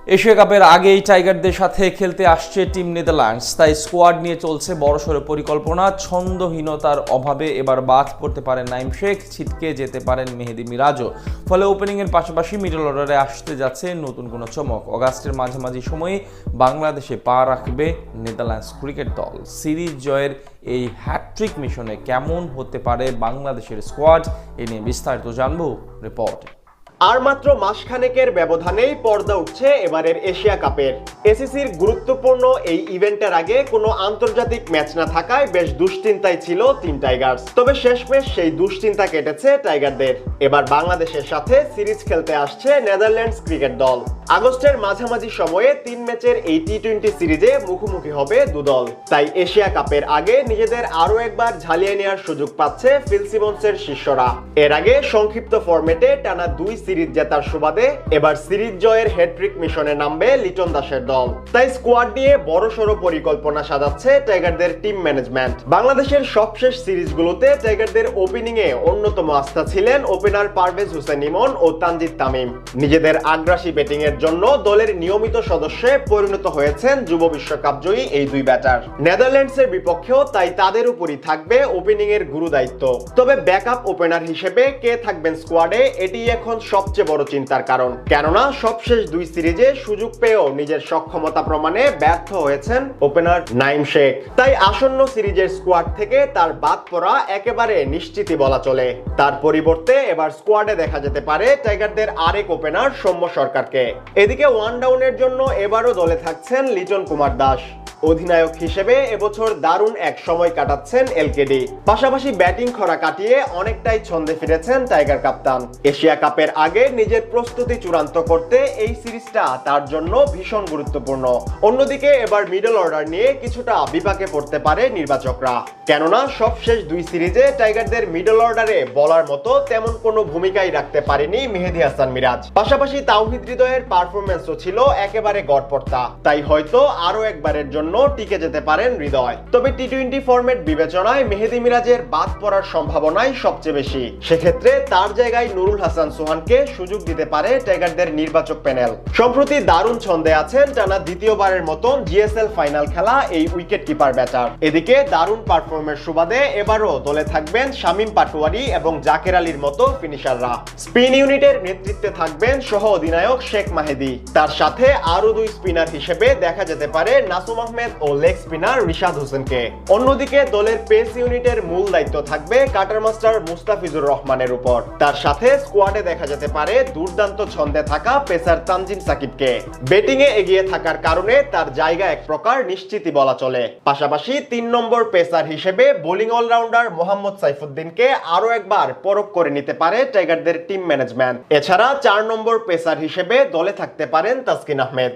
Asia কাপের আগেই টাইগারদের সাথে খেলতে আসছে টিম নেদারল্যান্ডস, তাই স্কোয়াড নিয়ে চলছে বড়সড় পরিকল্পনা। ছন্দহীনতার অভাবে এবার বাদ পড়তে পারেন নাইম শেখ, ছিটকে যেতে পারেন মেহেদী মিরাজও। ফলে ওপেনিংয়ের পাশাপাশি মিডল অর্ডারে আসতে যাচ্ছে নতুন কোনো চমক। অগাস্টের মাঝামাঝি সময়ে বাংলাদেশে পা রাখবে নেদারল্যান্ডস ক্রিকেট দল। সিরিজ জয়ের এই হ্যাটট্রিক মিশনে কেমন হতে পারে বাংলাদেশের স্কোয়াড, এ নিয়ে বিস্তারিত জানবো রিপোর্টে। আর মাত্র মাসখানেকের ব্যবধানেই পর্দা উঠছে এবারের এশিয়া কাপের। এসিসির গুরুত্বপূর্ণ এই ইভেন্টের আগে কোনো আন্তর্জাতিক ম্যাচ না থাকায় বেশ দুশ্চিন্তায় ছিল টিম টাইগার্স। তবে শেষমেশ সেই দুশ্চিন্তা কেটেছে টাইগারদের। এবার বাংলাদেশের সাথে সিরিজ খেলতে আসছে নেদারল্যান্ডস ক্রিকেট দল। আগস্টের মাঝামাঝি সময়ে 3 ম্যাচের এই টি-20 সিরিজে মুখোমুখি হবে দুদল। তাই এশিয়া কাপের আগে নিজেদের আরো একবার ঝালিয়ে নেওয়ার সুযোগ পাচ্ছে ফিল সিমন্সের শিষ্যরা। এর আগে সংক্ষিপ্ত ফরম্যাটে টানা 2 সিরিজ জেতার সুবাদে এবার সিরিজ জয়ের হ্যাটট্রিক মিশনে নামবে লিটন দাসের দল। তাই স্কোয়াড নিয়ে বড়সড় পরিকল্পনা সাজাচ্ছে টাইগারদের টিম ম্যানেজমেন্ট। বাংলাদেশের সবশেষ সিরিজগুলোতে টাইগারদের ওপেনিং এ অন্যতম আস্থা ছিলেন ওপেনার পারভেজ হোসেন ইমন ও তানজিদ তামিম। নিজেদের আগ্রাসী ব্যাটিং এর জন্য দলের নিয়মিত সদস্যে পরিণত হয়েছেন যুব বিশ্বকাপ জয়ী এই দুই ব্যাটার। নেদারল্যান্ডসের বিপক্ষেও তাই তাদের উপরই থাকবে ওপেনিং এর গুরু দায়িত্ব। তবে ব্যাকআপ ওপেনার হিসেবে কে থাকবেন স্কোয়াডে, এটি এখন সবচেয়ে বড় চিন্তার কারণ। কেননা সবশেষ 2 সিরিজে সুযোগ পেয়েও নিজের সক্ষমতা প্রমাণে ব্যর্থ হয়েছেন ওপেনার নাইম শেখ। তাই আসন্ন সিরিজের স্কোয়াড থেকে তার বাদ পড়া একেবারে নিশ্চিতই বলা চলে। তার পরিবর্তে এবার স্কোয়াডে দেখা যেতে পারে টাইগারদের আরেক ওপেনার সৌম্য সরকারকে। এদিকে ওয়ান ডাউনের জন্য এবারও দলে থাকছেন লিটন কুমার দাস। অধিনায়ক হিসেবে এবছর দারুণ এক সময় কাটাচ্ছেন এলকেডি। পাশাপাশি ব্যাটিং খরা কাটিয়ে অনেকটাই ছন্দে ফিরেছেন টাইগার কাপ্তান। এশিয়া কাপের আগে নিজের প্রস্তুতি চূড়ান্ত করতে এই সিরিজটা তার জন্য ভীষণ গুরুত্বপূর্ণ। অন্যদিকে এবার মিডল অর্ডার নিয়ে কিছুটা বিপাকে পড়তে পারে নির্বাচকরা। কেননা সবশেষ 2 সিরিজে টাইগারদের মিডল অর্ডারে বলার মতো তেমন কোনো ভূমিকাই রাখতে পারেনি মেহেদী হাসান মিরাজ। পাশাপাশি তাওহিদ হৃদয়ের পারফরম্যান্সও ছিল একেবারে গড়পড়তা। তাই হয়তো আরো একবারের জন্য টিকে যেতে পারেন হৃদয়। তবে টি-20 ফরম্যাট বিবেচনায় মেহেদী মিরাজের বাদ পড়ার সম্ভাবনাই সবচেয়ে বেশি। সেক্ষেত্রে তার জায়গায় নুরুল হাসান সোহানকে সুযোগ দিতে পারে টাইগারদের নির্বাচক প্যানেল। সম্প্রতি দারুণ ছন্দে আছেন টানা দ্বিতীয়বারের মতন জিএসএল ফাইনাল খেলা এই উইকেট কিপার ব্যাটার। এদিকে দারুণ পারফরম্যান্স সুবাদে এবারও দলে থাকবেন শামীম পাটোয়ারি এবং জাকের আলীর মতো ফিনিশাররা। স্পিন ইউনিটের নেতৃত্বে থাকবেন সহ অধিনায়ক শেখ মাহেদী। তার সাথে আরো 2 স্পিনার হিসেবে দেখা যেতে পারে নাসুম আহমেদ ও লেগ স্পিনার রিশাদ হোসেনকে। অন্যদিকে দলের পেস ইউনিটের মূল দায়িত্ব থাকবে কাটার মাস্টার মুস্তাফিজুর রহমানের উপর। তার সাথে স্কোয়াডে দেখা যেতে পারে দুর্দান্ত ছন্দে থাকা পেসার তানজিম সাকিবকে। ব্যাটিং এ এগিয়ে থাকার কারণে তার জায়গা এক প্রকার নিশ্চিতই বলা চলে। পাশাপাশি 3 নম্বর পেসার হিসেবে বোলিং অলরাউন্ডার মোহাম্মদ সাইফুদ্দিনকে আরো একবার পরখ করে নিতে পারে টাইগারদের টিম ম্যানেজমেন্ট। এছাড়া 4 নম্বর পেসার হিসেবে দলে থাকতে পারেন তাসকিন আহমেদ।